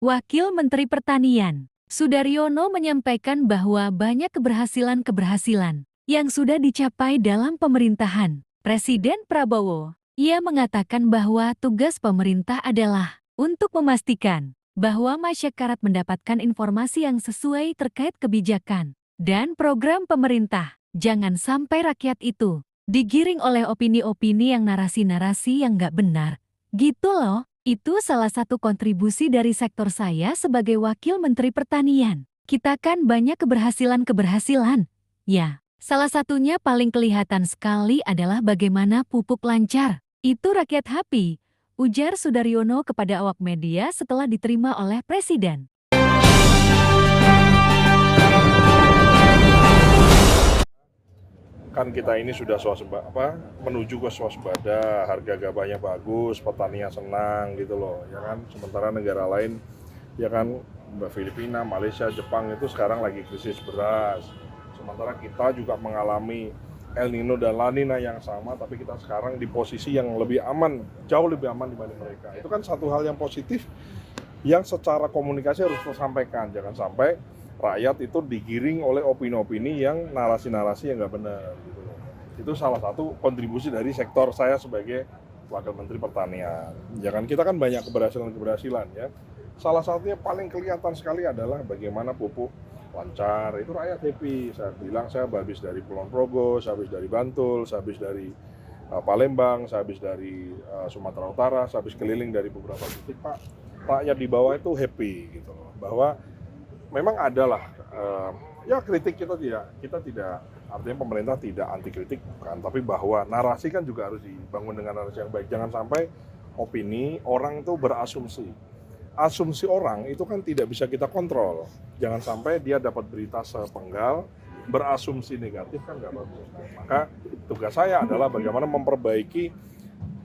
Wakil Menteri Pertanian, Sudaryono menyampaikan bahwa banyak keberhasilan yang sudah dicapai dalam pemerintahan Presiden Prabowo. Ia mengatakan bahwa tugas pemerintah adalah untuk memastikan bahwa masyarakat mendapatkan informasi yang sesuai terkait kebijakan dan program pemerintah. Jangan sampai rakyat itu digiring oleh opini-opini yang narasi-narasi yang nggak benar. Gitu loh. Itu salah satu kontribusi dari sektor saya sebagai Wakil Menteri Pertanian. Kita kan banyak keberhasilan. Ya, salah satunya paling kelihatan sekali adalah bagaimana pupuk lancar. Itu rakyat happy, ujar Sudaryono kepada awak media setelah diterima oleh Presiden. Kan kita ini sudah menuju ke swasembada, harga gabahnya bagus, petaninya senang gitu loh, ya kan. Sementara negara lain, ya kan, Filipina, Malaysia, Jepang itu sekarang lagi krisis beras. Sementara kita juga mengalami El Nino dan La Nina yang sama, tapi kita sekarang di posisi yang lebih aman, jauh lebih aman dibanding mereka. Itu kan satu hal yang positif yang secara komunikasi harus tersampaikan. Jangan sampai rakyat itu digiring oleh opini-opini yang narasi-narasi yang nggak benar gitu loh. Itu salah satu kontribusi dari sektor saya sebagai Wakil Menteri Pertanian. Jangan kita kan banyak keberhasilan ya. Salah satunya paling kelihatan sekali adalah bagaimana pupuk lancar, itu rakyat happy. Saya bilang saya habis dari Kulon Progo, saya habis dari Bantul, saya habis dari Palembang, saya habis dari Sumatera Utara, saya habis keliling dari beberapa titik, Pak. Rakyat di bawah itu happy gitu loh, bahwa memang adalah ya kritik kita tidak artinya pemerintah tidak anti kritik kan, tapi bahwa narasi kan juga harus dibangun dengan narasi yang baik. Jangan sampai opini orang itu berasumsi. Asumsi orang itu kan tidak bisa kita kontrol. Jangan sampai dia dapat berita sepenggal berasumsi negatif, kan nggak bagus. Maka tugas saya adalah bagaimana memperbaiki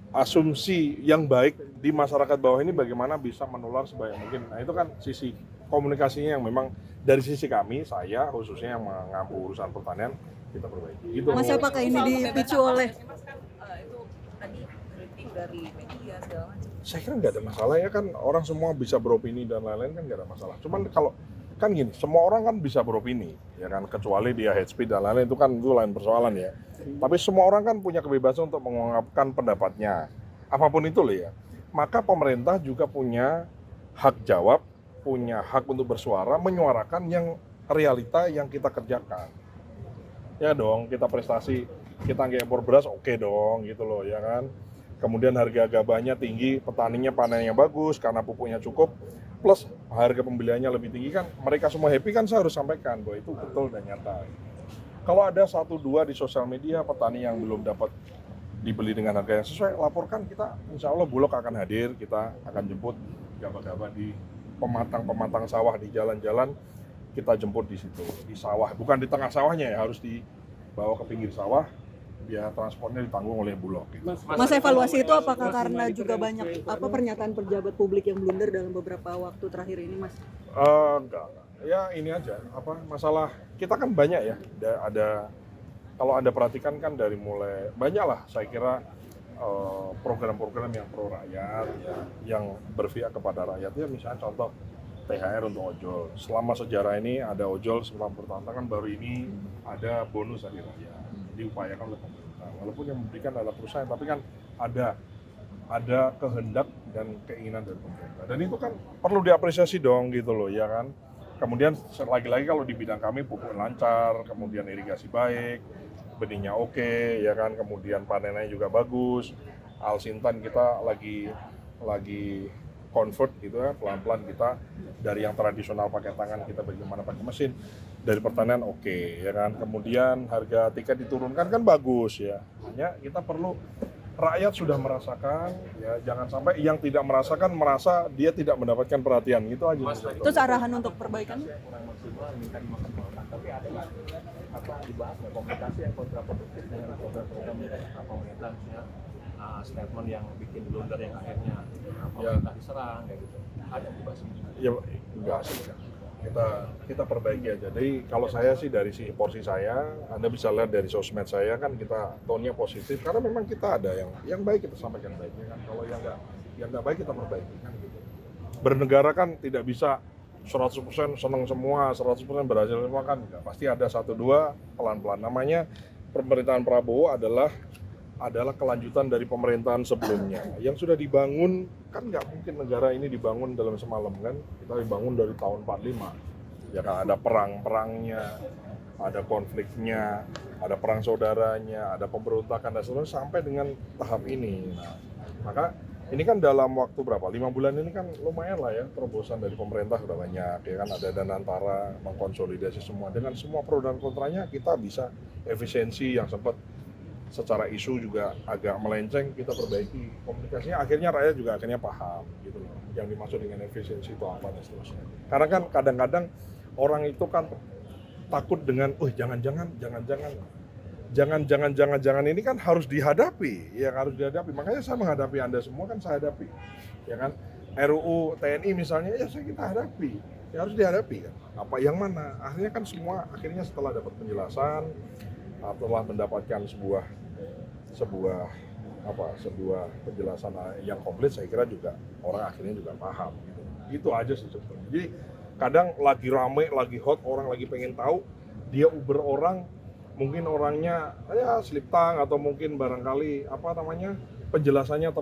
asumsi yang baik di masyarakat bawah ini, bagaimana bisa menular sebanyak mungkin. Nah itu kan sisi komunikasinya yang memang dari sisi kami, saya khususnya yang mengampu urusan pertanian, kita perbaiki. Gitu. Mas, apakah ini dipicu oleh itu tadi kritik dari media segala macam? Saya kira nggak ada masalah ya, kan orang semua bisa beropini dan lain-lain, kan nggak ada masalah. Cuman kalau kan gini, semua orang kan bisa beropini ya kan, kecuali dia hate speech dan lain-lain, itu kan itu lain persoalan ya. Tapi semua orang kan punya kebebasan untuk mengungkapkan pendapatnya, apapun itu loh ya. Maka pemerintah juga punya hak jawab, punya hak untuk bersuara, menyuarakan yang realita yang kita kerjakan. Ya dong, kita prestasi, kita nggak impor beras, oke dong gitu loh ya kan. Kemudian harga gabahnya tinggi, petaninya panennya bagus karena pupuknya cukup, plus harga pembeliannya lebih tinggi, kan mereka semua happy, kan saya harus sampaikan bahwa itu betul dan nyata. Kalau ada 1-2 di sosial media petani yang belum dapat dibeli dengan harga yang sesuai, laporkan, kita insya Allah Bulog akan hadir, kita akan jemput gabah-gabah di pematang sawah, di jalan-jalan, kita jemput di situ, di sawah, bukan di tengah sawahnya ya, harus dibawa ke pinggir sawah, biaya transportnya ditanggung oleh Bulog. Gitu. Mas, evaluasi itu apakah karena juga banyak pernyataan pejabat publik yang blunder dalam beberapa waktu terakhir ini, Mas? Enggak. Ya ini aja, masalah kita kan banyak ya, ada kalau Anda perhatikan kan dari mulai banyak lah, saya kira program-program yang pro rakyat ya, yang berpihak kepada rakyat ya, misalnya contoh THR untuk ojol. Selama sejarah ini ada ojol selama bertahun-tahun, kan baru ini ada bonus hari raya, diupayakan oleh pemerintah. Walaupun yang memberikan adalah perusahaan, tapi kan ada kehendak dan keinginan dari pemerintah. Dan itu kan perlu diapresiasi dong gitu loh ya kan. Kemudian lagi-lagi kalau di bidang kami pupuk lancar, kemudian irigasi baik, benihnya oke, ya kan, kemudian panennya juga bagus. Alsintan kita lagi convert gitu ya, pelan-pelan kita dari yang tradisional pakai tangan, kita bagaimana pakai mesin. Dari pertanian oke, ya kan. Kemudian harga tiket diturunkan, kan bagus ya. Hanya kita perlu, rakyat sudah merasakan ya, jangan sampai yang tidak merasakan merasa dia tidak mendapatkan perhatian, gitu aja. Itu arahan untuk perbaikan? Tapi ada apa dibahas komunikasi yang kontraproduktif dengan program-program pemerintah, misalnya statement yang bikin blunder yang akhirnya pemerintah diserang kayak gitu, ada dibahas? Ya enggak sih, kita perbaiki aja. Jadi kalau saya sih dari si porsi saya, Anda bisa lihat dari sosmed saya kan, kita tone-nya positif karena memang kita ada yang baik kita sampaikan baiknya kan, kalau yang nggak baik kita perbaiki kan gitu. bernegara kan tidak bisa 100% senang semua, 100% berhasil semua kan enggak. Pasti ada 1-2 pelan-pelan. Namanya pemerintahan Prabowo adalah kelanjutan dari pemerintahan sebelumnya yang sudah dibangun. Kan nggak mungkin negara ini dibangun dalam semalam kan, kita dibangun dari tahun 45 ya kan, ada perang-perangnya, ada konfliknya, ada perang saudaranya, ada pemberontakan dan seterusnya sampai dengan tahap ini. Nah, maka ini kan dalam waktu berapa? 5 bulan ini kan lumayan lah ya, terobosan dari pemerintah sudah banyak ya kan, ada Danantara mengkonsolidasi semua dengan semua pro dan kontranya, kita bisa efisiensi yang sempat secara isu juga agak melenceng, kita perbaiki komunikasinya, akhirnya rakyat juga akhirnya paham gitu loh yang dimaksud dengan efisiensi itu apa dan seterusnya. Karena kan kadang-kadang orang itu kan takut dengan jangan-jangan ini kan harus dihadapi, ya harus dihadapi. Makanya saya menghadapi Anda semua kan saya hadapi, ya kan. RUU TNI misalnya ya kita hadapi, ya harus dihadapi kan. Apa yang mana? Akhirnya kan semua setelah dapat penjelasan, setelah mendapatkan sebuah penjelasan yang komplit, saya kira juga orang akhirnya juga paham gitu. Itu aja sih sebetulnya. Jadi kadang lagi rame, lagi hot, orang lagi pengen tahu, dia Uber orang, mungkin orangnya ya slip tang atau mungkin barangkali penjelasannya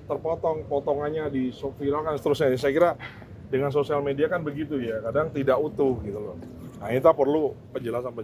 terpotong, potongannya di viralkan seterusnya. Saya kira dengan sosial media kan begitu ya, kadang tidak utuh gitu loh. Nah, kita perlu penjelasan